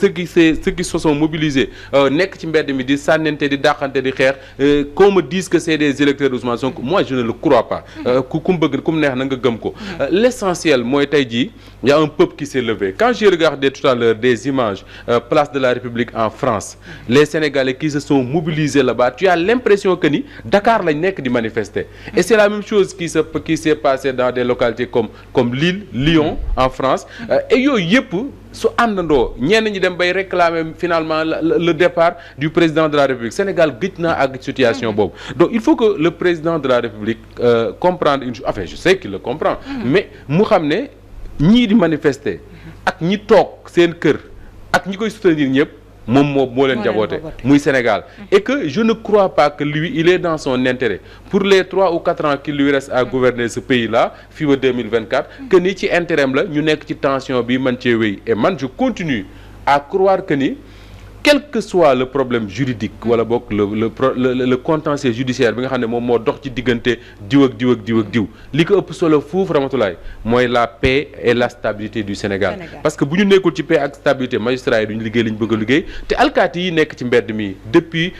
ceux qui se sont mobilisés nekk ci mbedd mi di sànnente di dàqante di xeex qu'on me dise que c'est des électeurs d'Ousmane Sonko moi je ne le crois pas ku mu bëgg ku mu neex na nga gëm ko l'essentiel mooy tey jii y a un peuple qui s'est levé quand j'ai regardé tout à l'heure des images place de la République en France les Sénégalais qui se sont mobilisés là-bas tu as l'impression que ni Dakar lañ nekk di manifester et c'est la même chose qui s'est passé dans des localités comme Lille Lyon en France et yooyu yëpp su àndandoo ñenn ñi dem bay réclamer finalement le départ du président de la République Sénégal gëj naa ak situation boobu donc il faut que le président de la République comprendre une chose enfin je sais qu'il le comprend mais mu xam ne ñii di manifester ak ñi toog seen kër ak ñi koy soutenir ñëpp moom moo leen jaboote muy Sénégal et que je ne crois pas que lui il est dans son intérêt pour les 3 ou 4 ans qu'il lui reste à gouverner ce pays-là fii ba 2024 que ni ci intérêt am la ñu nekk ci tension bi man cee wéy et man je continue à croire que ni quel que soit le problème juridique wala boog le contentieux judiciaire bi nga xam ne moom moo dox ci diggante diw ak diw ak diw ak diw li ko ëpp solo fuuf Ramatulaay mooy la paix et la stabilité du Sénégal parce que bu ñu nekkul ci paix ak stabilité magistrat yi duñu liggéey li ñu bëgg a liggéey te alkaati yi nekk ci mbedd mi depuis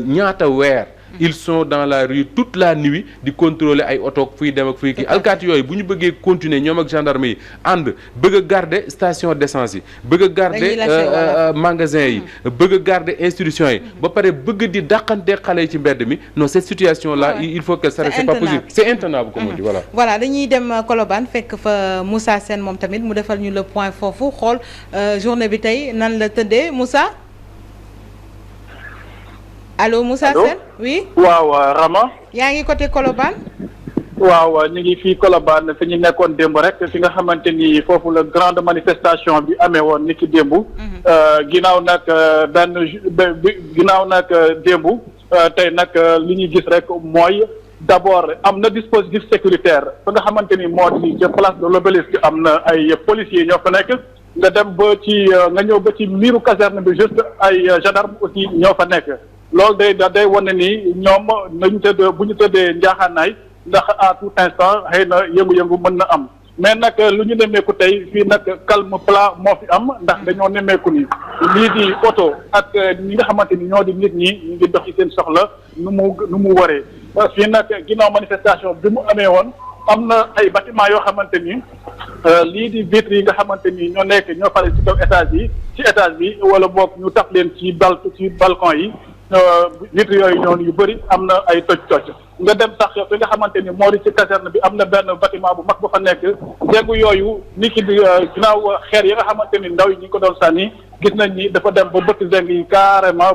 ñaata weer ils sont dans la rue toute la nuit di contrôler ay oto fuy dem ak fuy kii alkaati yooyu bu ñu bëggee continuer ñoom ak gendarme yi ànd bëgg a garder station d'essence yi bëgg a garder magasin yi bëgg a garder institution yi ba pare bëgg di dàqante xale yi ci mbedd mi non cette situation là il faut que ça c'est pas possible c'est intenable comme on dit voilà dañuy dem Colobane fekk fa Moussa Sène moom tamit mu defal ñu le point foofu xool journée bi tey nan la tëddee Moussa allo Moussa Sène oui waaw Rama yaa ngi côté Colobane waaw ñu ngi fii Colobane fi ñu nekkoon démb rek fi nga xamante ni foofu la grande manifestation bi amee woon ni ki démb ginnaaw nag démb tey nag li ñuy gis rek mooy d'abord am na dispositif sécuritaire fa nga xamante ni moo di ca place de l'Obélisque am na ay policiers ñoo fa nekk nga dem ba ci nga ñëw ba ci miiru caserne bi juste ay gendarme aussi ñoo fa nekk loolu day wane ni ñoom nañu bu ñu tëddee njaaxaanaay ndax à tout instant xëy na yëngu-yëngu mën na am mais nag lu ñu nemmeeku tey fii nag calme plat moo fi am ndax dañoo nemmeeku ni lii di oto ak ñi nga xamante ni ñoo di nit ñi ñu ngi dox ci seen soxla nu mu waree fii nag ginnaaw manifestation bi mu amee woon am na ay bâtiment yoo xamante ni lii di vitres yi nga xamante ni ñoo fare ci kaw étage bi wala boog ñu taf leen ci balcon yi vitres yooyu noonu yu bëri am na ay toj nga dem sax fi nga xamante ni moo di ci caserne bi am na benn bâtiment bu mag ba fa nekk jéegu yooyu ni ki di ginnaaw xeer yi nga xamante ni ndaw yi ñu ngi ko doon sànni gis nañ ni dafa dem ba bëtt zeng yi carrément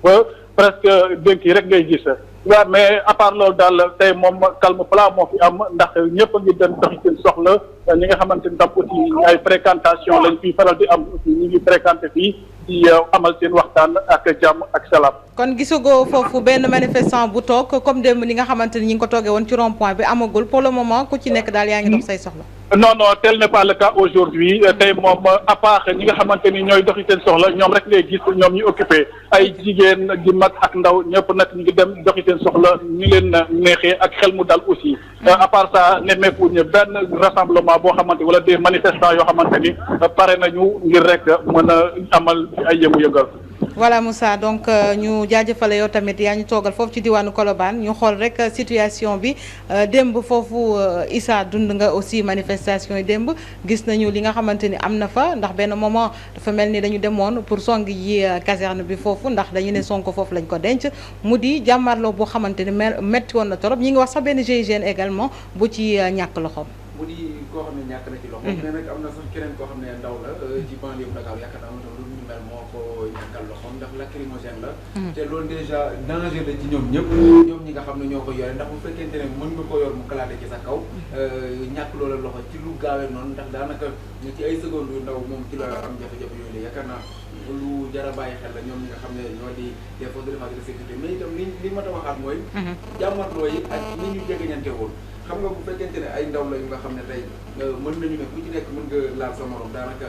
ba presque dénk yi rek ngay gis waaw mais à part loolu daal tey moom calme plat moo fi am ndax ñëpp a ngi dem doxi seen soxla ñi nga xamante ni tam aussi ay fréquentation lañ fiy faral di am aussi ñu ngi fréquenté fii di amal seen waxtaan ak jàmm ak salaam. kon gisagoo foofu benn manifestant bu toog comme démb ni nga xamante ni ñi ngi ko toogee woon ci rond point bi amagul pour le moment ku ci nekk daal yaa ngi dox say soxla. non tel n'est pas le cas aujourd'hui tey moom à part ñi nga xamante ni ñooy doxi seen soxla ñoom rek lay gis ñoom ñu occupé ay jigéen gi mag ak ndaw ñëpp nag ñu ngi dem doxi seen soxla ñu leen neexee ak xel mu dal aussi à part ça nemmeeku ñu benn rassemblement boo xamante wala des manifestants yoo xamante ni pare nañu ngir rek mën a amal ay yëngu-yëngal. voilà Moussa donc ñu jaajëfale yow tamit yaa ñu toogal foofu ci diwaanu Colobane ñu xool rek situation bi démb foofu Issa dund nga aussi manifestation yi démb gis nañu li nga xamante ni am na fa ndax benn moment dafa mel ni dañu demoon pour song yi caserne bi foofu ndax dañu ne Sonko foofu lañ ko denc mu di jàmmarloo boo xamante ni metti woon na torop ñi ngi wax sax benn GIGN également bu ci ñàkk loxoom. mu di koo xam ne ñàkk na ci loxoom. mais nag am na sax keneen koo xam ne ndaw la ci banlieue bu Dakar yaakaar naa lu ñu mel moo ko ñàkkal loxoom ndax lacrymogène la. te loolu déjà danger la ci ñoom ñëpp. ñoom ñi nga xam ne ñoo ko yore ndax bu fekkente ne mën nga ko yor mu kalaate ci sa kaw. ñàkk loola loxo ci lu gaawee noonu ndax daanaka ci ay secondes yu ndaw moom ci la am jafe-jafe yooyu la yaakaar naa lu jar a bàyyi xel la ñoom ñi nga xam ne ñoo di des forces de défense et de sécurité mais itam li ma ta waxaat mooy. jàmmarloo yi ak ni ñu jegeñante woon. xam nga bu fekkente ne ay ndaw la yu nga xam ne tey mën nañu ne ku ci nekk mën nga laal sa morom daanaka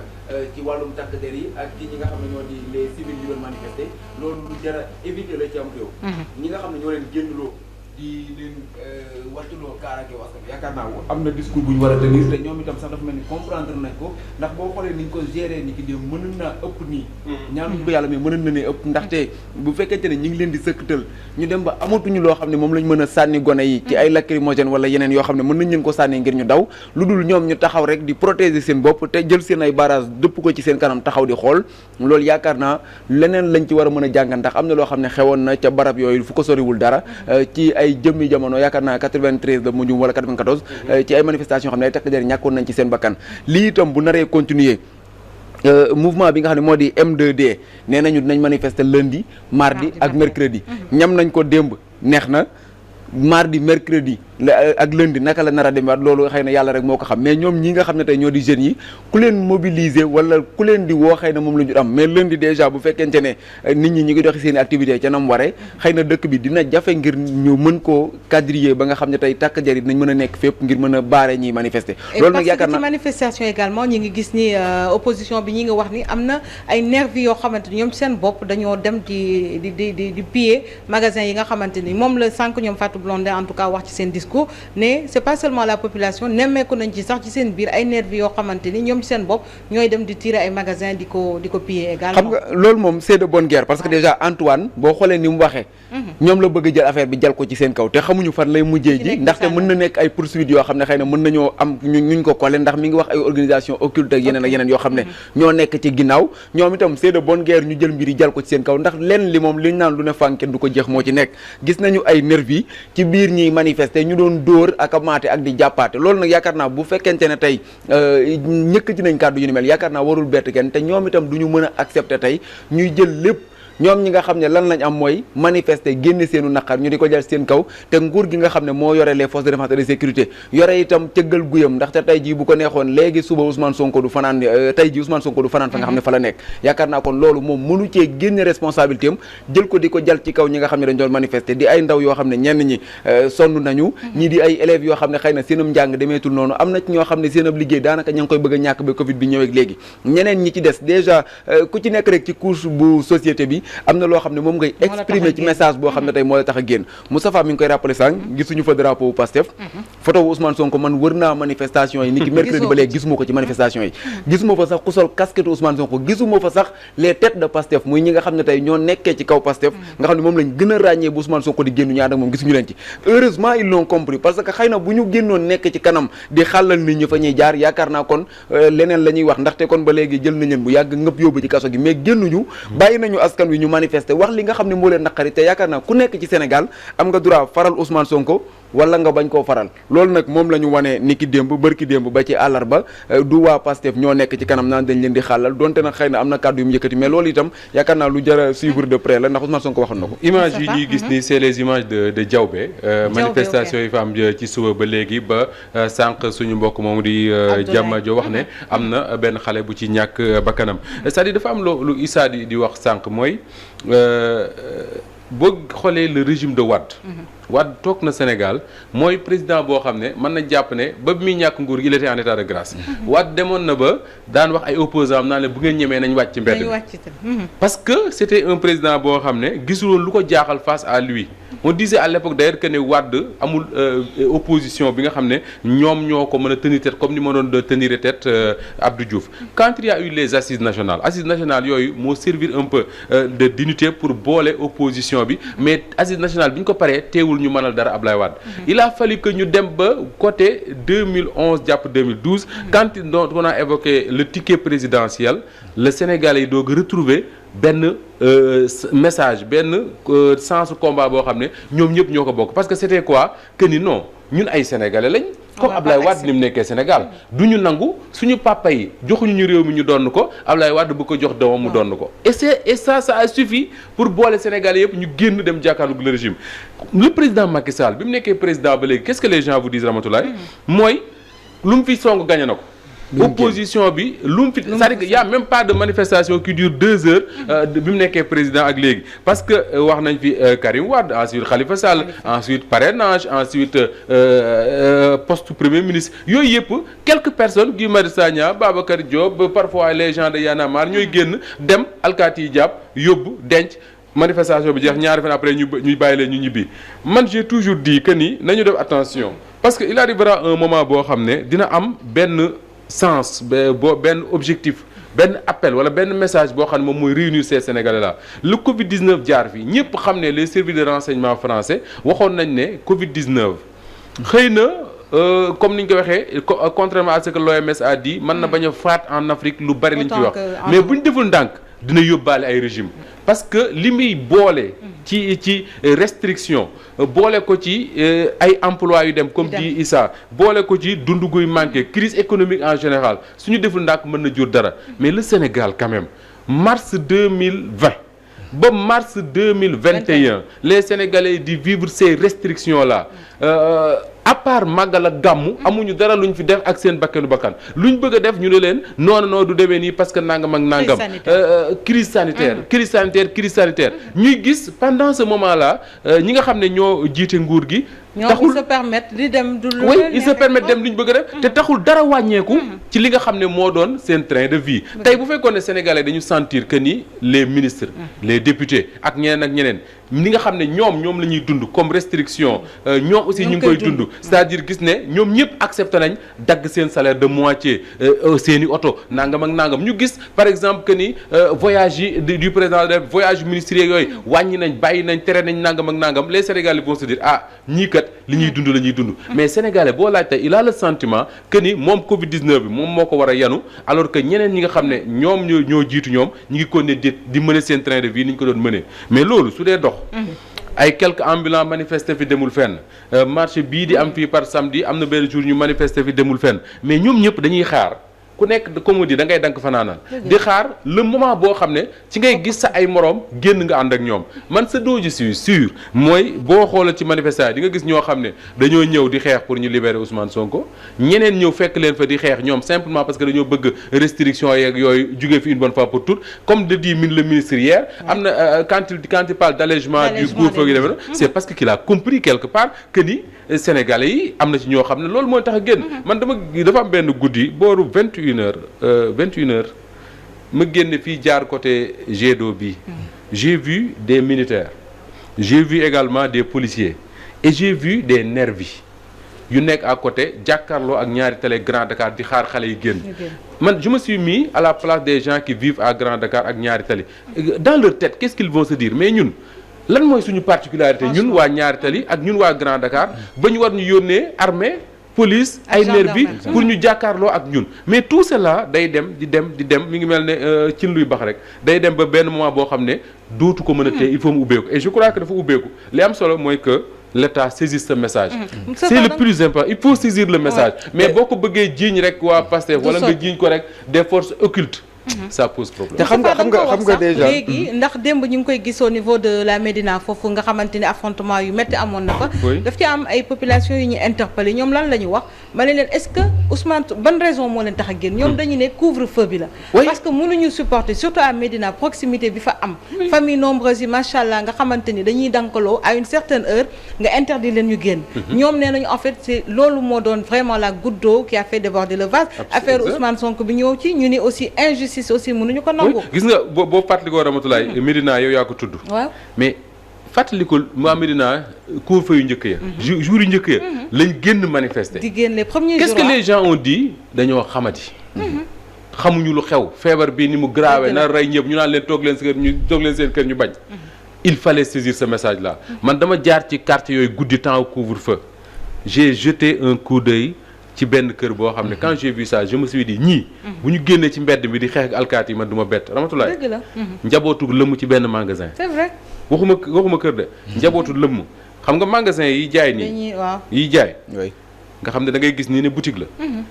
ci wàllum takk der yi ak ci ñi nga xam ne ñoo di les civils yu doon manifester loolu lu jar a éviter la ci am réew. ñi nga xam ne ñoo leen génnloo di leen wattuloo kaaraange askan bi yaakaar naa am na discours bu ñu war a tenir te ñoom itam sax dafa mel ni comprendre nañ ko ndax boo xoolee ni ñu ko gérer ni ki dem mënul naa ëpp nii ñaanuñ ko yàlla mais mënul na ne ëpp ndaxte bu fekkente ne ñi ngi leen di sëkkatal ñu dem ba amatuñu loo xam ne moom lañ mën a sànni gone yi ci ay lacrymogène wala yeneen yoo xam ne mën nañ leen ko sànni ngir ñu daw lu dul ñoom ñu taxaw rek di protéger seen bopp te jël seen ay barrage dëpp ko ci seen kanam taxaw di xool loolu yaakaar naa leneen lañ ci war a mën a jàngat ndax am na loo xam ne xewoon na ca barab yooyu fu ko soriwul dara ci ay jëmmi jamono yaakaar naa 93 la mujjum wala 94 ci ay manifestation xam ne ay takk der ñàkkoon nañ ci seen bakkan lii itam bu naree continuer mouvement bi nga xam ne moo di M2D nee nañu dinañ manifester lundi mardi ak mercredi ñam nañ ko démb neex na mardi mercredi ak lundi naka la nar a demee waat loolu xëy na yàlla rek moo ko xam mais ñoom ñi nga xam ne tey ñoo di jeunes yi ku leen mobiliser wala ku leen di woo xëy na moom la ñu am mais lundi déjà bu fekkente ne nit ñi ngi doxi seen i activité ca nam waree xëy na dëkk bi dina jafe ngir ñu mën koo quadriller ba nga xam ne tey takk jar yi dinañ mën a nekk fépp ngir mën a baare ñiy manifester loolu nag yaakaar naa ci manifestation également ñi ngi gis ni opposition bi ñi ngi wax ni am na ay nervis yoo xamante ni ñoom ci seen bopp dañoo dem di piller magasin yi nga xamante ni moom la sànq ñoom Fatou Blondin en tout cas wax ci seen discours ne c'est pas seulement la population nemmeeku nañ ci sax ci seen biir ay nervis yoo xamante ni ñoom ci seen bopp ñooy dem di tirer ay magasin di ko piller également. xam nga loolu moom c'est de bonne guerre parce que déjà Antoine boo xoolee ni mu waxee ñoom la bëgg a jël affaire bi jal ko ci seen kaw te xamuñu fan lay mujjee ji ndaxte mën na nekk ay poursuites yoo xam ne xëy na mën nañoo am ñuñ ko collé ndax mi ngi wax ay organisation occulte ak yeneen yoo xam ne ñoo nekk ci ginnaaw ñoom itam c'est de bonne guerre ñu jël mbir yi jal ko ci seen kaw ndax lenn li moom liñ naan lu ne fànken du ko jeex moo ci nekk gis nañu ay nervis ci biir ñiy manifester ñu doon dóor ak a maate ak di jàppaate loolu nag yaakaar naa bu fekkente ne tey ñëkk ci nañ kàddu yu ni mel yaakaar naa warul bett kenn te ñoom itam du ñu mën a accepter tey ñuy jël lépp ñoom ñi nga xam ne lan lañ am mooy manifester génne seenu naqar ñu di ko jël seen kaw te nguur gi nga xam ne moo yore les forces de défense et de sécurité yore itam cëggal guyam ndaxte tey jii bu ko neexoon léegi suba Ousmane Sonko du fanaan tey jii Ousmane Sonko du fanaan fa nga xam ne fa la nekk yaakaar naa kon loolu moom mënu cee génne responsabilité am jël ko di ko jal ci kaw ñi nga xam ne dañ doon manifester di ay ndaw yoo xam ne ñenn ñi sonn nañu ñii di ay élèves yoo xam ne xëy na seenam njàng demeetul noonu am na ci ñoo xam ne seen ab liggéey daanaka ña ngi koy bëgg a ñàkk ba Covid bi ñëwee léegi ñeneen ñi ci des déjà ku ci nekk rek ci couche bu société bi am na loo xam ne moom ngay exprimer ci message boo xam ne tey moo la tax a génn Moustapha mi ngi koy rappelé sànq gisuñu fa drapeau Pastef photo bu Ousmane Sonko man wër naa manifestation yi ni ki mercredi ba léegi gisuma ko ci manifestation yi gisuma fa sax ku sol casquette Ousmane Sonko gisuma fa sax les têtes de Pastef muy ñi nga xam ne tey ñoo nekkee ci kaw Pastef nga xam ne moom lañ gën a ràññee bu Ousmane Sonko di génn ñu ànd ak moom gisuñu leen ci heureusement ils l'ont compris parce que xëy na bu ñu génnoon nekk ci kanam di xàllal nit ñi fa ñuy jaar yaakaar naa kon leneen la ñuy wax ndaxte kon ba léegi jël nañ leen bu yàgg ngëpp yóbbu ci kaso gi mais génnuñu bàyyi nañu askan wi ñu manifester wax li nga xam ne moo leen naqari te yaakaar naa ku nekk ci Sénégal am nga droit faral Ousmane Sonko wala nga bañ koo faral loolu nag moom la ñu wane ni ki démb bërki démb ba ci àllarba du waa Pastef ñoo nekk ci kanam naan dañ leen di xàllal donte nag xëy na am na kàddu yu mu yëkkati mais loolu itam yaakaar naa lu jar a suivre de près la ndax Ousmane Sonko waxoon na ko. image yi ñuy gis ni c'est les images de Diaobé manifestation yi fa am ci suba ba léegi ba sànq suñu mbokk moomu di Diamadio wax ne am na benn xale bu ci ñàkk bakkanam c'est-à-dire dafa am lu Issa di wax sànq mooy boo xoolee le régime de Wade toog na Sénégal mooy président boo xam ne mën na jàpp ne ba bi muy ñàkk nguur gi il était en état de grâce Wade demoon na ba daan wax ay opposants am naa ne bu ngeen ñemee nañ wàcc ci mbedd mi parce que c'était un président boo xam ne gisuloon lu ko jaaxal face à lui on disait à l'époque d'ailleurs que ne Wade amul opposition bi nga xam ne ñoom ñoo ko mën a tenir tête comme ni ma doon tenir tête Abdou Diouf quand il y a eu les assises nationales yooyu moo servir un peu de d'unité pour boole opposition bi mais assises nationales bi ñu ko paree teewul ñu mënal dara Ablaye Wade il a fallu que ñu dem ba côté 2011 jàpp 2012 quand on a évoqué le ticket présidentiel le Sénégalais yi doog retrouver benn message benn sens combat boo xam ne ñoom ñëpp ñoo ko bokk parce que c'était quoi que ni non ñun ay sénégalais lañ comme Ablaye Wade ni mu nekkee Sénégal du ñu nangu suñu papa yi joxuñu ñu réew mi ñu donn ko Ablaye Wade bu ko jox doomam mu donn ko et ça a suffi pour boole sénégalais yëpp ñu génn dem jàkkaarloog le régime le président Macky Sall bi mu nekkee président ba léegi qu'est-ce que les gens vous disent Ramatoulaye mooy lu mu fi song gagné na ko opposition bi lu mu fi c'est-à-dire que y a même pas de manifestation qui dure 2 heures bi mu nekkee président ak léegi parce que wax nañ fi Karim Wade ensuite Khalifa Sall ensuite parrainage ensuite poste premier ministre yooyu yëpp quelques personnes Guy Marius Sagna Babacar Diop parfois les gens de Y'en a marre ñooy génn dem alkaati yi jàpp yóbbu denc manifestation bi jeex ñaari fan après ñu bàyyi leen ñu ñibbi man j'ai toujours dit que ni nañu def attention parce que il arrivera un moment boo xam ne dina am benn sens benn objectif benn appel wala benn message boo xam ne moom mooy réunir ces Sénégalais là le Covid 19 jaar fi ñëpp xam ne les services de renseignement français waxoon nañ ne Covid 19 xëy na comme ni ñu ko waxee contrairement à ce que l'OMS a dit mën na bañ a faat en Afrique lu bari liñ ci wax mais bu ñu deful ndànk dina yóbbaale ay régime parce que li muy boole ci restriction boole ko ci ay emploi yu dem comme dit Issa boole ko ci dund guy manqué crise économique en général suñu deful ndànk mën na jur dara mais le Sénégal quand même mars 2020 ba mars 2021 les Sénégalais di vivre ces restrictions là à part màggal ak gàmmu amuñu dara luñ fi def ak seen bakkanu bakkan luñ bëgg a def ñu ne leen non du demee nii parce que nangam ak nangam crise sanitaire ñuy gis pendant ce moment là ñi nga xam ne ñoo jiite nguur gi taxul ils se permettent di dem du oui ils se permettent dem luñ bëgg a def te taxul dara wàññeeku ci li nga xam ne moo doon seen train de vie tey bu fekkoon ne Sénégalais dañu sentir que ni les ministres les députés ak ñeneen li nga xam ne ñoom la ñuy dund comme restriction ñoom aussi ñu ngi koy dund c'est-à-dire gis ne ñoom ñëpp accepté nañ dagg seen salaire de moitié seeni oto nangam ak nangam ñu gis par exemple que ni voyage yi du président de voyage ministériel yooyu wàññi nañ bàyyi nañ tere nañ nangam ak nangam les Sénégalais vont se dire ñii kat li ñuy dund la ñuy dund mais Sénégalais boo laaj tey il a le sentiment que ni moom Covid 19 bi moom moo ko war a yanu alors que ñeneen ñi nga xam ne ñoom ñoo jiitu ñoom ñu ngi continuer di mener seen train de vie ni ñu ko doon mener mais loolu su dee dox ay quelques ambulants manifester fi demul fenn marché bii di am fii par samedi am na benn jour ñu manifester fi demul fenn mais ñoom ñëpp dañuy xaar ku nekk comme di da ngay dank fanaanal di xaar le moment boo xam ne ci ngay gis sa ay moroom génn nga ànd ak ñoom man sa doo je suis sûr mooy boo xoola ci manifestation di nga gis ñoo xam ne dañoo ñëw di xeex pour ñu libérer Ousmane Sonko ñeneen ñëw fekk leen fa di xeex ñoom simplement parce que dañoo bëgg restriction yeeg yooyu jugee fi une bonne fois pour toutes comme le dit le ministre hier am na quand il parle d'allègement du couvre-feu yi demee na c'est parce que qu'il a compris quelque part que ni Sénégalais yi am na ci ñoo xam ne loolu mooy tax a génn man dafa am benn guddi booru 21h ma génn fii jaar côté jet d'eau bi j'ai vu des militaires j'ai vu également des policiers et j'ai vu des nervis yu nekk à côté jàkkaarloo ak ñaari télé Grand Dakar di xaar xale yi génn man je me suis mis à la place des gens qui vivent à Grand Dakar ak ñaari télé dans leur tête qu'est-ce qu'ils vont se dire mais ñun lan mooy suñu particularité ñun waa ñaari télé ak ñun waa Grand Dakar ba ñu war ñu yónnee armée police ay nervi pour ñu jàkkaarloo ak ñun mais tout cela day dem di dem mi ngi mel ne cin luy bax rek day dem ba benn moment boo xam ne dootu ko mën a téye il faut mu ubbeeku et je crois que dafa ubbeeku li am solo mooy que l'État saisisse ce message c'est le plus important il faut saisir le message mais boo ko bëggee jiiñ rek waa Pastef wala nga jiiñ ko rek des forces occultes ça pose problème. te xam nga déjà léegi ndax démb ñu ngi koy gis au niveau de la Médina foofu nga xamante ni affrontement yu métti amoon na fa. daf ci am ay population yu ñu interpellé ñoom lan la ñu wax ma ne leen est-ce que Ousmane ban raison moo leen tax a génn ñoom dañu ne couvre-feu bi la. parce que mënuñu supporter surtout à Médina proximité bi fa am. famille nombreuse yi macha allah nga xamante ni dañuy dankaloo à une certaine heure nga interdit leen ñu génn. ñoom nee nañu en fait c'est loolu moo doon vraiment la goutte d'eau qui a fait déborder le vase. affaire Ousmane Sonko bi ñëw ci ñu ni aussi injustice aussi mënuñu ko nangu. gis nga boo fàttalikoo Ramatoulaye Médina yow yaa ko tudd. waaw mais fàttalikul waa Médina couvre-feu yu njëkk ya. jour yu njëkk ya. lañ génn manifester. di génn les premiers jours qu'est-ce que les gens ont dit dañoo xamati. xamuñu lu xew feebar bi ni mu grave na rey ñëpp ñu naan leen toog leen seen kër ñu bañ. il fallait saisir ce message là. man dama jaar ci quartier yooyu guddi temps couvre-feu j'ai jeté un coup d'œil ci benn kër boo xam ne quand j'ai vu ça je me suis dit ñii bu ñu génnee ci mbedd mi di xeex ak alkaati yi man du ma bett Ramatoulaye dëgg la njabootu lëmm ci benn magasin c'est vrai waxuma kër de njabootu lëmm xam nga magasin yi jaay nii yi jaay nga xam ne da ngay gis nii ne boutique la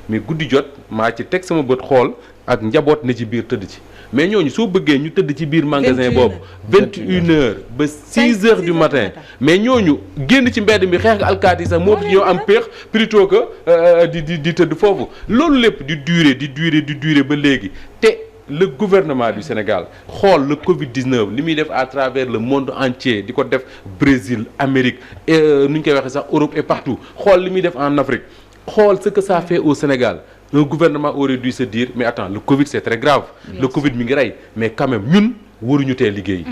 mais guddi jot maa ci teg sama bët xool ak njaboot ne ci biir tëdd ci mais ñooñu soo bëggee ñu tëdd ci biir magasin boobu 21h ba 6h du matin mais ñooñu génn ci mbedd mi xeex ak alkaati yi sax moo fi ñoo am péex plutôt que di tëdd foofu loolu lépp di durer ba léegi te le gouvernement du Sénégal xool le Covid-19 li muy def à travers le monde entier di ko def Brésil Amérique nu ñu koy waxee sax Europe et partout xool li muy def en Afrique xool ce que ça fait au Sénégal un gouvernement aurait dû se dire mais attends le Covid c'est très grave le Covid mi ngi rey mais quand même ñun waruñu tee liggéey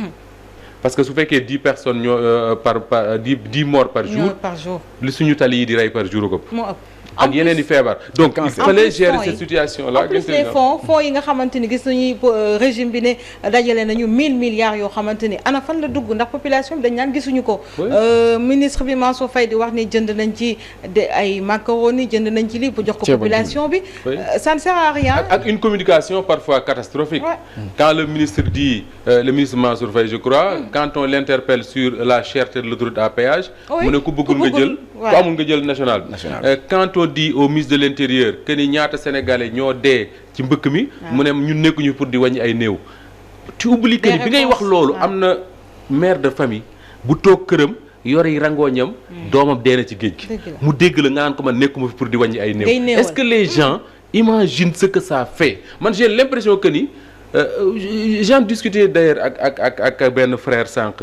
parce que su fekkee 10 personnes ñoo par 10 morts par jour. li suñu tali yi di rey par jour ko. moo ëpp. ak yeneen i feebar donc il fallait gérer cette situation là. en plus les fonds yi nga xamante ni gis nañu régime bi ne dajale nañu 1000 milliards yoo xamante ni ana fan la dugg ndax population bi dañ naan gisuñu ko. ministre bi Mansour Faye di wax ni jënd nañ ci ay macaroni jënd nañ ci lii pour jox ko population bi. ça ne sert à rien. ak une communication parfois catastrophique. quand le ministre dit le ministre Mansour Faye je crois. quand on l'interpelle sur la cherté de l'autoroute à péage. mu ne ku bëggul nga jël. ku amul nga jël national bi. quand on dit au ministre de l'intérieur que ni ñaata sénégalais ñoo dee ci mbëkk mi. mu ne ñun nekkuñu pour di wàññi ay néew. tu oublies que ni bi ngay wax loolu am na mère de famille bu toog këram yore rangooñam. doomam dee na ci géej gi. mu dégg la nga naan ko man nekkuma fi pour di wàññi ay néew. est-ce que les gens imaginent ce que ça fait man j'ai l'impression que ni. j'en discutais d'ailleurs ak benn frère sànq.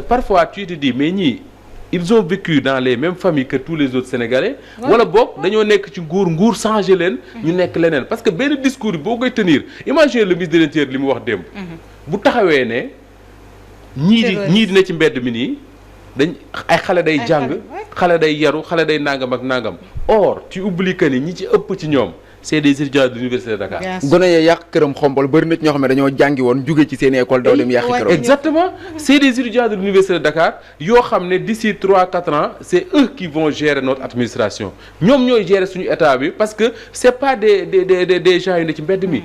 parfois tu te dis mais ñii. ils ont vécu dans les mêmes familles que tous les autres Sénégalais. wala boog dañoo nekk ci nguur changé leen. ñu nekk leneen parce que benn discours bi boo koy tenir imagine le ministre de l'Intérieur li mu wax démb. bu taxawee ne ñii di ne ci mbedd mi nii dañ ay xale day jàng xale day yaru xale day nangam ak nangam or tu oublies que ni ñi ci ëpp ci ñoom. c'est des étudiants de l'université de Dakar. gone yee yàq këram xombol bëri na ci ñoo xam ne dañoo jàngi woon jóge ci seen école daw dem yàqi këram. exactement c'est des étudiants de l'université de Dakar yoo xam ne d'ici 3-4 ans c'est eux qui vont gérer notre administration ñoom ñooy gérer suñu état bi parce que c'est pas des gens yu ne ci mbedd mi.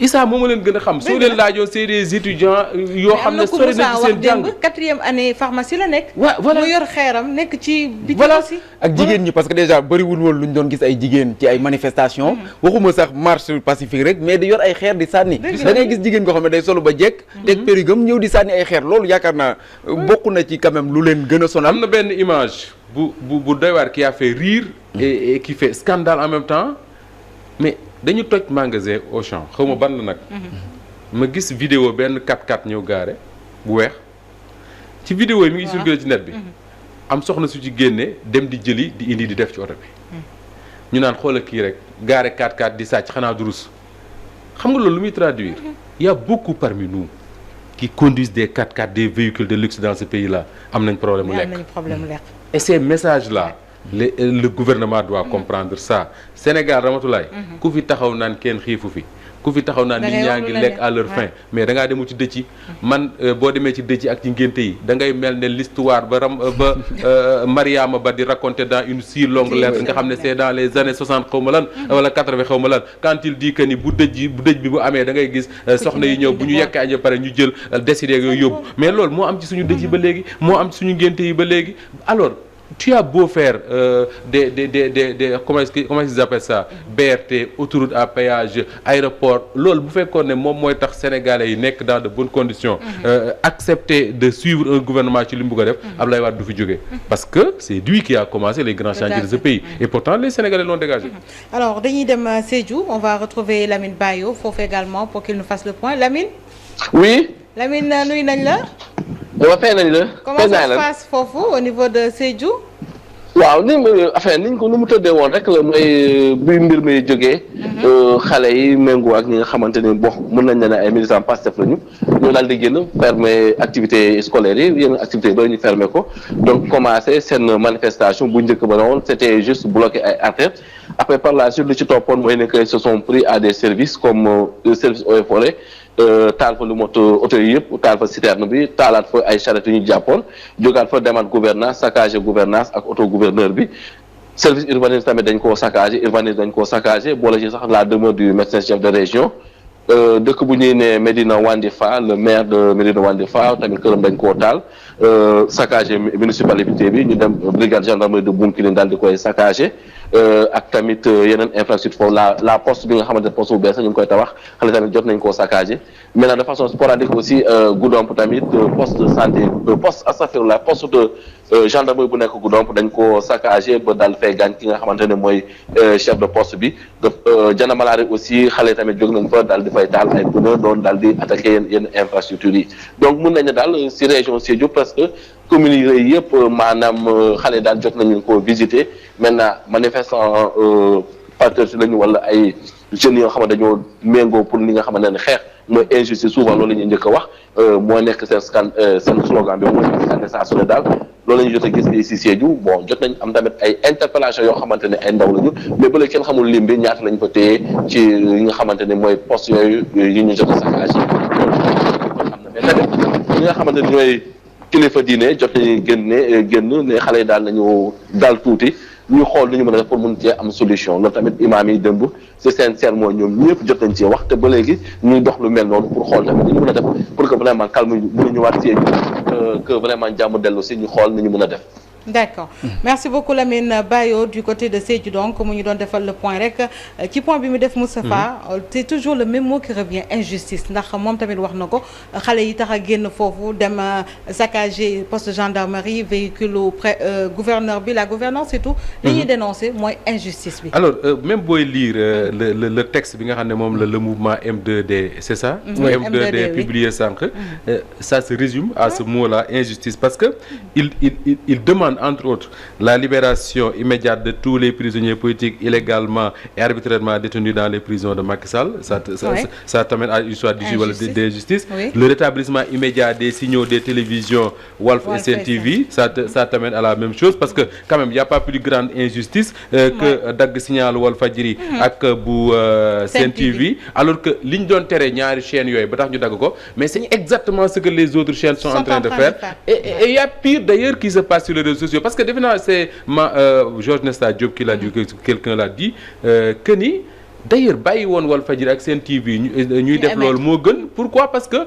Issa moom ma leen gën a xam soo leen laajoon c'est des étudiants yoo xam ne sori na ci seen jàng 4e année pharmacie la nekk. voilà mu yor xeeram nekk ci biti aussi. ak jigéen ñi parce que déjà bëriwul woon lu ñu doon gis ay jigéen ci ay manifestations. waxuma sax marche pacifique rek mais di yor ay xeer di sànni. da ngay gis jigéen koo xam ne day solo ba jekk. teg périgam ñëw di sànni ay xeer loolu yaakaar naa bokk na ci quand même lu leen gën a sonal. am na benn image bu doy waar qui a fait rire et qui fait scandale en même temps mais. dañu toj magasin Auchan xaw ma ban la nag. ma gis vidéo benn 4x4 ñëw gaare bu weex ci vidéo yi mi ngi circulé ci net bi. am soxna su ci génne dem di jëli di indi di def ci oto bi. ñu naan xoolal kii rek gaare 4x4 di sàcc xanaa durus xam nga loolu lu muy traduire. y a beaucoup parmi nous qui conduisent des 4x4 des véhicules de luxe dans ce pays là am nañ problème mu lekk. et ces messages là. le gouvernement doit comprendre ça Sénégal Ramatoulaye ku fi taxaw naan kenn xiifu fi ku fi taxaw naan nit ñaa ngi lekk à leur faim mais da ngaa demul ci dëcc man boo demee ci dëcc ak ci ngénte yi da ngay mel ne l'histoire ba Mariama Ba di raconter dans une si longue lettre nga xam ne c'est dans les années 60 xaw ma lan wala 80 xaw ma lan quand il dit que ni bu dëj bi bu amee da ngay gis soxna yi ñëw bu ñu yekkee añ ba pare ñu jël décider yooyu yóbbu mais loolu moo am ci suñu dëj yi ba léegi moo am ci suñu ngénte yi ba léegi alors tu as beau faire des comment ils appellent ça BRT autoroute à péage aéroport loolu bu fekkoon ne moom mooy tax sénégalais yi nekk dans de bonnes conditions accepter de suivre un gouvernement ci li mu bëgg a def Abdoulaye Wade du fi jógee parce que c'est lui qui a commencé les grands chantiers de ce pays et pourtant les sénégalais l'ont dégagé. Alors dañuy dem Sédhiou on va retrouver Lamine Bayo foofu également pour qu'il nous fasse le point Lamine. Oui. Lamine nuyu nañ la. waaw fay nañ la. comment ça se passe foofu au niveau de Sédhiou. waaw ni mu affaire niñ ko nu mu tëddee woon rek la mooy bi mbir mi jógee. xale yi méngoo ak ñi nga xamante ni bon mën nañ ne ay militants Pastef lañu ñoo daal di génn fermer activités scolaires yi yenn activités yi ñu fermer ko donc commencé seen manifestation bu njëkk ba woon c'était juste bloquer ay artères après par la suite lu ci toppoon mooy ne que ils se sont pris à des services comme service eaux et forêts. taal fa lu mot oto yi yëpp taal fa citerne bi taalaat fa ay charrette yu ñu jàppoon jógaat fa demaat gouvernance saccagé gouvernance ak auto gouverneur bi service urbanisme tamit dañ koo saccagé urbanisme dañ koo saccagé boole ci sax la demeure du médecin chef de région dëkk bu ñuy ne Médina Wandifa le maire de Médina Wandifa tamit këram dañ koo taal saccagé municipalité bi ñu dem brigade gendarmerie de Bounkiling daal di koy saccagé ak tamit yeneen infrastructure foofu la poste bi nga xamante ne poste bu bees ñu ngi koy tabax xale tamit jot nañ koo saccagé maintenant de façon sporadique aussi Goudomp tamit poste de santé poste de gendarmerie bu nekk Goudomp dañ koo saccagé ba daal fay gaañ ki nga xamante ne mooy chef de poste bi Jana Malari aussi xale tamit jóg nañ fa daal di fay taal ay pneu doon daal di attaqué yenn infrastructure yi donc mun nañ ne daal si région Sédhiou presque communes yi rëy yëpp maanaam xale daal jot nañu ko visiter maintenant manifestant patriote lañu wala ay jeunes yoo xamante dañoo méngoo pour li nga xamante ne xeex mooy injustice souvent loolu la ñuy njëkk a wax moo nekk seen slogan bi mooy scanner saa su ne daal loolu la ñu jot a gis si Sédhiou bon jot nañ am tamit ay interpellation yoo xamante ne ay ndaw lañu mais ba léegi kenn xamul lim bi ñaata lañ fa téye ci yi nga xamante ne mooy poste yooyu yi ñu jot a saccagé loolu am na mais tamit ñi nga xamante ne ñooy kilifa diine jot nañu génn ne xale yi daal nañu dal tuuti ñu xool lu ñu mën a def pour mun cee am solution loolu tamit imaam yi dëmb ci seen sermon ñoom ñëpp jot nañ cee wax te ba léegi ñuy dox lu mel noonu pour xool tamit lu ñu mën a def pour que vraiment calme mën a ñëwaat ci que vraiment jàmm dellu si ñu xool ni ñu mën a def. D'accord merci beaucoup Lamine Bayo du côté de Sédhiou donc mu ñu doon defal le point rek ci point bi mu def Moustapha c'est toujours le même mot qui revient injustice ndax moom tamit wax na ko xale yi tax a génn foofu dem saccager poste de gendarmerie véhicule gouverneur bi la gouvernance et tout li ñuy dénoncer mooy injustice bi. Alors même booy lire le texte bi nga xam ne moom la le mouvement M2D c'est ça. M2D publié sànq. Ça se résume à ce mot-là injustice parce que il demande entre autres la libération immédiate de tous les prisonniers politiques illégalement et arbitrairement détenus dans les prisons de Macky Sall. Ça t'amène à une histoire d'injustice. Oui. Le rétablissement immédiat des signaux des télévisions Walf et Sen TV, ça t'amène à la même chose parce que quand même il n'y a pas plus grande injustice que dagg signal Walfadjri ak bu Sen TV alors que li ñu doon tere ñaari chaînes yooyu ba tax ñu dagg ko mais c'est exactement ce que les autres chaînes sont en train de faire et il y a pire d'ailleurs qui se passe sur les réseaux sociaux parce que defe naa c'est Georges Nesta Diop qui l'a dit quelqu'un l'a dit que ni d'ailleurs bàyyi woon Walfadjri ak Sen TV ñuy def loolu moo gën pourquoi parce que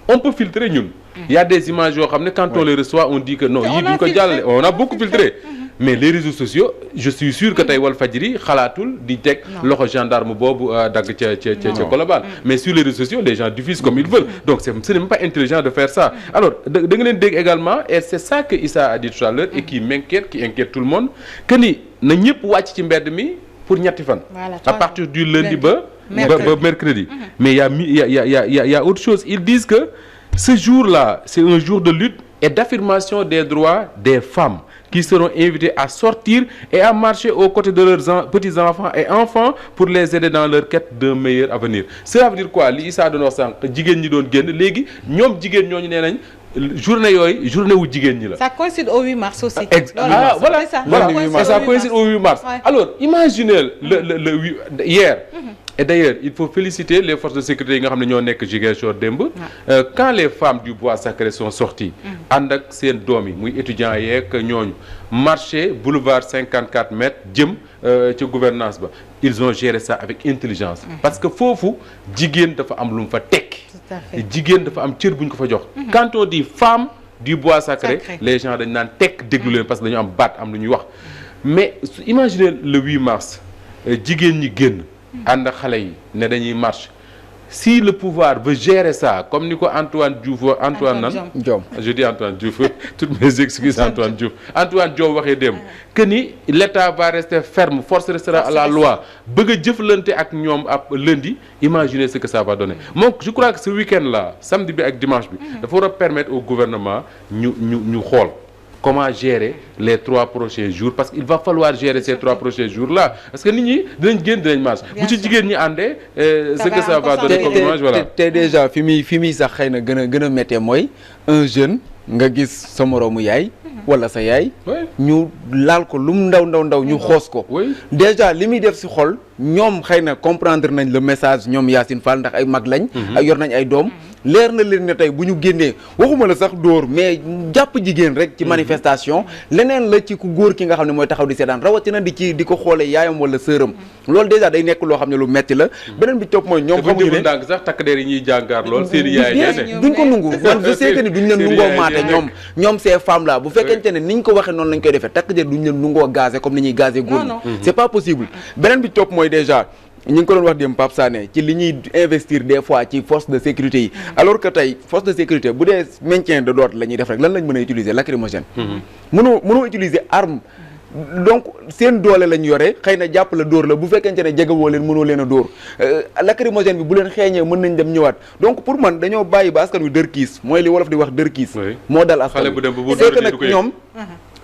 on peut filtrer ñun il y a des images yoo xam ne quand on les reçoit on dit que non yii duñ ko jàllale on a beaucoup filtré mais les réseaux sociaux je suis sûr que tey Walfadjri xalaatul di teg loxo gendarme boobu dagg ca Colobane mais sur les réseaux sociaux les gens diffusent comme ils veulent donc ce n'est même pas intelligent de faire ça alors da nga leen dégg également et c'est ça que Issa a dit tout à l'heure et qui m'inquiète qui inquiète tout le monde que ni na ñëpp wàcc ci mbedd mi pour ñetti fan à partir du lundi ba mercredi mais il y a autre chose ils disent que ce jour-là c'est un jour de lutte et d'affirmation des droits des femmes qui seront invités à sortir et à marcher aux côtés de leurs petits-enfants et enfants pour les aider dans leur quête d'un meilleur avenir. Ça veut dire quoi li Issa doon wax sànq jigéen ñi doon génn léegi ñoom jigéen ñooñu nee nañ journée yooyu journée wu jigéen ñi la. Ça coïncide au 8 mars aussi. Voilà ça coïncide au 8 mars. Alors imaginez le 8 hier. Et d'ailleurs il faut féliciter les forces de sécurité yi nga xam ne ñoo nekk Ziguinchor démb quand les femmes du bois sacré sont sorties ànd ak seen doom yi muy étudiants yeeg ñooñu marché boulevard 54 mètres jëm ci gouvernance ba ils ont géré ça avec intelligence parce que foofu jigéen dafa am lu mu fa tekki jigéen dafa am cër bu ñu ko fa jox quand on dit femme du bois sacré les gens dañ naan tekk déglu leen parce que dañu am baat am lu ñuy wax mais imaginez le 8 mars jigéen ñi génn ànd xale yi ne dañuy marche si le pouvoir veut gérer ça comme ni ko Antoine Diouf je dis Antoine Diouf toutes mes excuses Antoine Diouf waxee dem que ni l'État va rester ferme force restera à la loi bëgg a jëflante ak ñoom ab lundi imaginez ce que ça va donner donc je crois que ce week-end là samedi bi ak dimanche bi dafa war a permettre au gouvernement ñu xool comment gérer les 3 prochains jours parce qu'il va falloir gérer ces 3 prochains jours là parce que nit ñi dinañ génn dinañ marche bu ci jigéen ñi àndee ce que ça va donner comme image voilà te déjà fi muy sax xëy na gën a méttee mooy un jeune nga gis sa moroomu yaay wala sa yaay ñu laal ko lu mu ndaw ñu xoos ko déjà li muy def ci xol ñoom xëy na comprendre nañ le message ñoom Yacine Fall ndax ay mag lañ ak yor nañ ay doom leer na leen ne tey bu ñu génnee waxuma la sax dóor mais jàpp jigéen rek ci manifestation leneen la ci ku góor ki nga xam ne mooy taxaw di seetaan rawatina di ko xoolee yaayam wala sëram loolu déjà day nekk loo xam ne lu metti la beneen bi topp mooy ñoom xamuñu ne ndànk sax takk der yi ñuy jàngaar lool seen yaay duñ ko nungu man je sais que ni duñ leen nungoo maate ñoom ces femmes là bu fekkente ne niñ ko waxee noonu lañ koy defee takk der duñ leen nungoo gazé comme ni ñuy gazé góor ñi c'est pas possible beneen bi topp mooy déjà ñu ngi ko doon wax dem Pape Sané ci li ñuy investir des fois ci force de sécurité yi alors que tey force de sécurité bu dee maintien de l'ordre la ñuy def rek lan lañ mën a utiliser lacrymogène mënoo utiliser arme donc seen doole lañ yore xëy na jàpp la dóor la bu fekkente ne jegewoo leen mënoo leen a dóor lacrymogène bi bu leen xeeñee mën nañ dem ñëwaat donc pour man dañoo bàyyi ba askan wi dër kiis mooy li wolof di wax dër kiis moo dal askan wi c'est que nag ñoom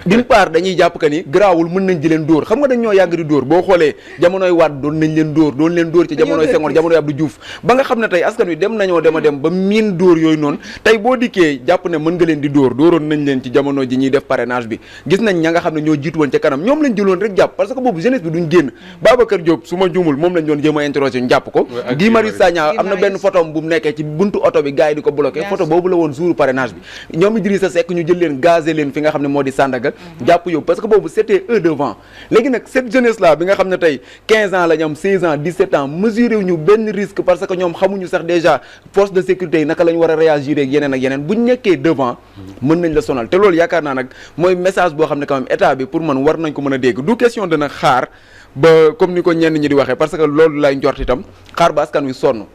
d'une part dañuy jàpp que ni garaawul mën nañ di leen dóor xam nga dañ ñoo yàgg di dóor boo xoolee jamonoy Wade doon nañ leen dóor ci jamonoy Senghor jamonoy Abdou Diouf ba nga xam ne tey askan wi dem nañoo dem ba miin dóor yooyu noonu tey boo dikkee jàpp ne mën nga leen di dóoroon nañ leen ci jamono ji ñuy def parrainage bi gis nañ ña nga xam ne ñoo jiitu woon ca kanam ñoom lañ jëloon rek jàpp parce que boobu jeunesse bi duñ génn Babacar Diop su ma juumul moom lañ doon jéem a interroger ñu jàpp ko Guy Marius Sagna am na benn photo bu mu nekkee ci buntu oto bi gars yi di ko bloqué photo boobu la woon jour parrainage bi ñoom Idrissa Seck ñu jël leen gazé leen fi nga xam ne moo di Sandaga jàpp yow parce que boobu c'était eux devant léegi nag cette jeunesse là bi nga xam ne tey 15 ans la ñu am 16 ans 17 ans mesuré wu ñu benn risque parce que ñoom xamuñu sax déjà force de sécurité yi naka la ñu war a réagir ak yeneen bu ñu nekkee devant mën nañ la sonal te loolu yaakaar naa nag mooy message boo xam ne quand même état bi pour man war nañ ko mën a dégg du question dana xaar ba comme ni ko ñenn ñi di waxee parce que loolu lay njort itam xaar ba askan wi sonn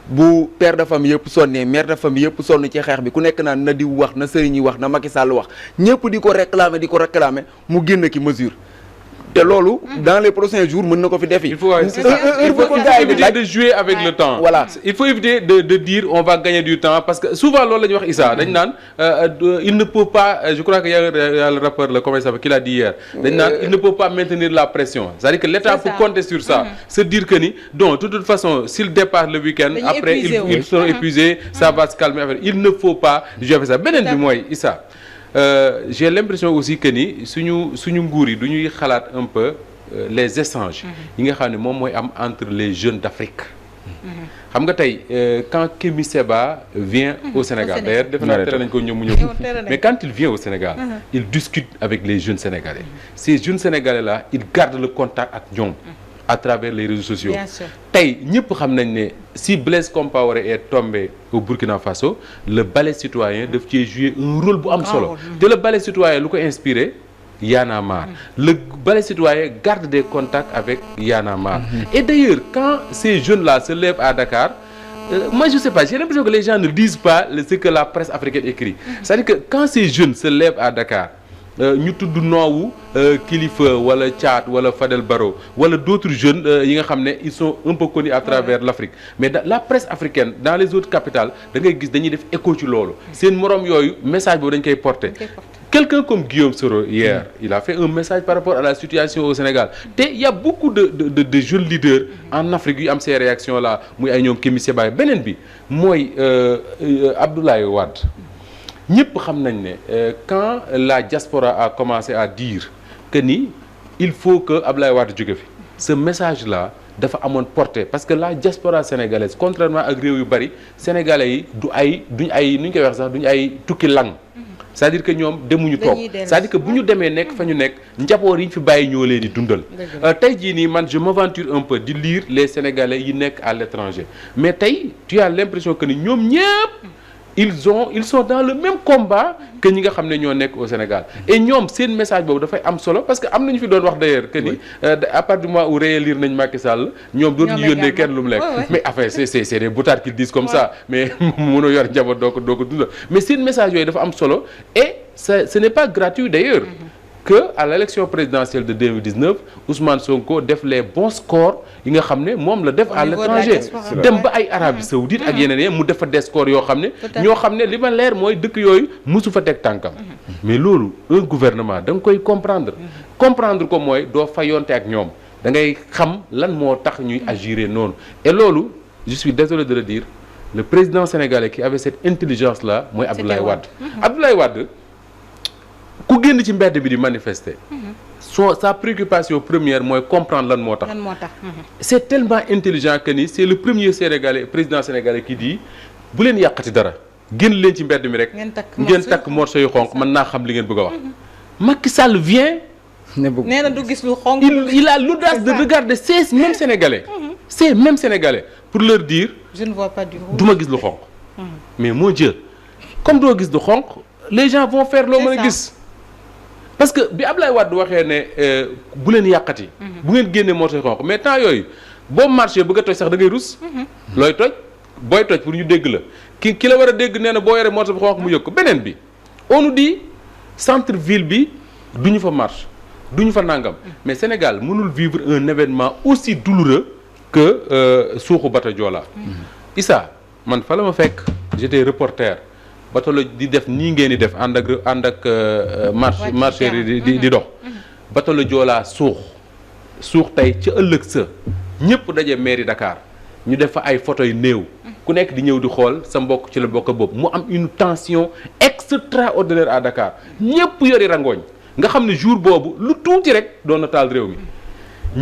bu père de famille yëpp sonnee mère de famille yëpp sonn ci xeex bi ku nekk naan na diw wax na sëriñ yi wax na Macky Sall wax ñëpp di ko réclamer mu génn ki mesure te loolu dans les prochains jours mën na ko fi defi. Il faut éviter de jouer avec le temps. Voilà. Il faut éviter de dire on va gagner du temps parce que souvent loolu la ñuy wax Issa dañ naan il ne peut pas je crois que y a le rappeur le comment il s'appelle qui l'a dit hier dañ naan il ne peut pas maintenir la pression c'est-à-dire que l'État peut compter sur ça se dire que ni donc de toute façon s'il dépasse le week-end après ils seront épuisés ça va se calmer après il ne faut pas jouer avec ça beneen bi mooy Issa j'ai l'impression aussi que ni suñu nguur yi du ñuy xalaat un peu les échanges yi nga xam ne moom mooy am entre les jeunes d'Afrique xam nga tey quand Kémi Séba vient au Sénégal d'ailleurs defe naa tere nañ ko ñëw mu ñëw mais quand il vient au Sénégal il discute avec les jeunes Sénégalais ces jeunes Sénégalais là ils gardent le contact ak ñoom à travers les réseaux sociaux tey ñëpp xam nañ ne si Blaise Compaoré est tombé au Burkina Faso le ballet citoyen daf cee jouer un rôle bu am solo te le ballet citoyen lu ko inspiré Y'en a marre le ballet citoyen garde des contacts avec Y'en a marre et d'ailleurs quand ces jeunes-là se lèvent à Dakar moi je sais pas j'ai l'impression que les gens ne lisent pas ce que la presse africaine écrit c'est-à-dire que quand ces jeunes se lèvent à Dakar ñu tudd noowu Kilifeu wala Thiat wala Fadel Barro wala d'autres jeunes yi nga xam ne ils sont un peu connus à travers l'Afrique mais la presse africaine dans les autres capitales da ngay gis dañuy def écho ci loolu seen moroom yooyu message boobu dañ koy porter quelqu'un comme Guillaume Soro hier il a fait un message par rapport à la situation au Sénégal te il y a beaucoup de jeunes leaders en Afrique yu am ces réactions là muy ay ñoom Kémi Séba beneen bi mooy Abdoulaye Wade ñëpp xam nañ ne quand la diaspora a commencé à dire que ni il faut que Abdoulaye Wade jóge fi ce message là dafa amoon portée parce que la diaspora sénégalaise contrairement ak réew yu bari sénégalais yi duñ ay nu ñu koy wax sax duñu ay tukki lang c'est-à-dire que ñoom demuñu toog c'est-à-dire que bu ñu demee nekk fa ñu nekk njaboot yi ñu fi bàyyi ñoo leen di dundal tey jii nii man je m'aventure un peu di lire les sénégalais yi nekk à l'étranger mais tey tu as l'impression que ni ñoom ñëpp ils sont dans le même combat que ñi nga xam ne ñoo nekk au Sénégal et ñoom seen message boobu dafay am solo parce que am nañu fi doon wax d'ailleurs que ni à partir du moment où réélire nañ Macky Sall ñoom dootuñu yónnee kenn lu mu lekk mais enfin c'est des boutards qu'ils disent comme ça mais mënoo yor njaboot doo ko dundal mais seen message yooyu dafa am solo et ce n'est pas gratuit d'ailleurs que à l'élection présidentielle de 2019 Ousmane Sonko def les bons scores yi nga xam ne moom la def à l'étranger dem ba ay Arabie Saoudite ak yeneen yi mu def fa des scores yoo xam ne ñoo xam ne li ma leer mooy dëkk yooyu musu fa teg tànkam mais loolu un gouvernement da nga koy comprendre ko mooy doo fayonte ak ñoom da ngay xam lan moo tax ñuy agir noonu et loolu je suis désolé de le dire le président sénégalais qui avait cette intelligence là mooy Abdoulaye Wade Abdoulaye Wade ku génn ci mbedd bi di manifester sa préoccupation première mooy comprendre lan moo tax c'est tellement intelligent que ni c'est le premier président sénégalais qui dit bu leen yàqati dara génn leen ci mbedd mi rek ngeen takk morceau yu xonq mën naa xam li ngeen bëgg a wax Macky Sall vient nee na du gis lu xonq il a l'audace de regarder ces mêmes sénégalais pour leur dire je ne vois pas du rouge du ma gis lu xonq mais mon Dieu comme doo gis lu xonq les gens vont faire loo mën a gis parce que bi Ablaye Wade waxee ne bu leen yàqati bu ngeen génnee morceau xonq mais temps yooyu boo marché bëgg a toj sax da ngay rus looy toj booy toj pour ñu dégg la ki la war a dégg nee na boo yoree morceau bi xonq mu yëg ko beneen bi on nous dit centre ville bi du ñu fa marche du ñu fa nangam mais Sénégal mënul vivre un événement aussi douloureux que suuxu Bata Joola Issa man fa la ma fekk j'étais reporter bato la di def nii ngeen di def ànd ak marché di dox bato la Joola suux tey ca ëllëg sa ñëpp daje mairie Dakar ñu def fa ay photo yu néew ku nekk di ñëw di xool sa mbokk ci la bokk boobu mu am une tension extraordinaire à Dakar ñëpp yori rangooñ nga xam ne jour boobu lu tuuti rek doon na taal réew mi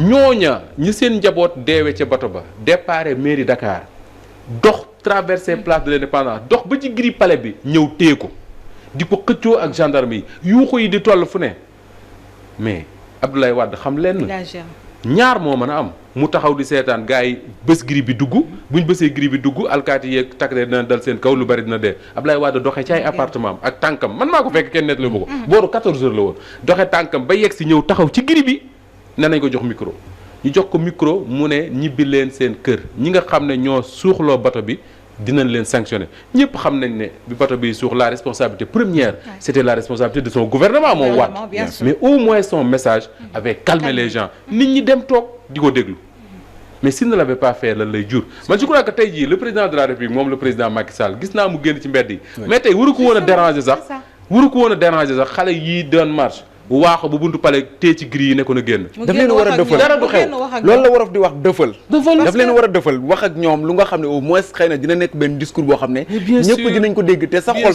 ñooña ñi seen njaboot deewe ca bato ba départ mairie Dakar dox traversé place de l'Indépendance dox ba ci gris palais bi ñëw téye ko di ko xëccoo ak gendarme yi yuuxu yi di toll fu ne mais Abdoulaye Wade xam leen ñaar moo mën a am mu taxaw di seetaan gars yi bés gris bi dugg buñ bësee gris bi dugg alkaati yeeg takk dina dal seen kaw lu bari dina dee Abdoulaye Wade doxee ci ay appartement am ak tànkam man maa ko fekk kenn nettali ma ko booru 14 heures la woon doxee tànkam ba yegg si ñëw taxaw ci gris bi ne nañ ko jox micro ñu jox ko micro mu ne ñibbi leen seen kër ñi nga xam ne ñoo suuxloo bato bi dinañ leen sanctionner ñëpp xam nañ ne bi bato bi suux la responsabilité première c'était la responsabilité de son gouvernement moom Wade mais au moins son message avait calmé les gens nit ñi dem toog di ko déglu mais s'il ne l'avait pas fait lan lay jur man je crois que tey jii le président de la République moom le président Macky Sall gis naa mu génn ci mbedd yi mais tey waru ko woon a déranger sax xale yii doon marche waaxo bu buntu pale tee ci gris yi nekkoon a génn daf leen war a dëfal dara du xew loolu la wolof di wax dëfal daf leen war a dëfal wax ak ñoom lu nga xam ne au moins xëy na dina nekk benn discours boo xam ne ñëpp dinañ ko dégg te sa xol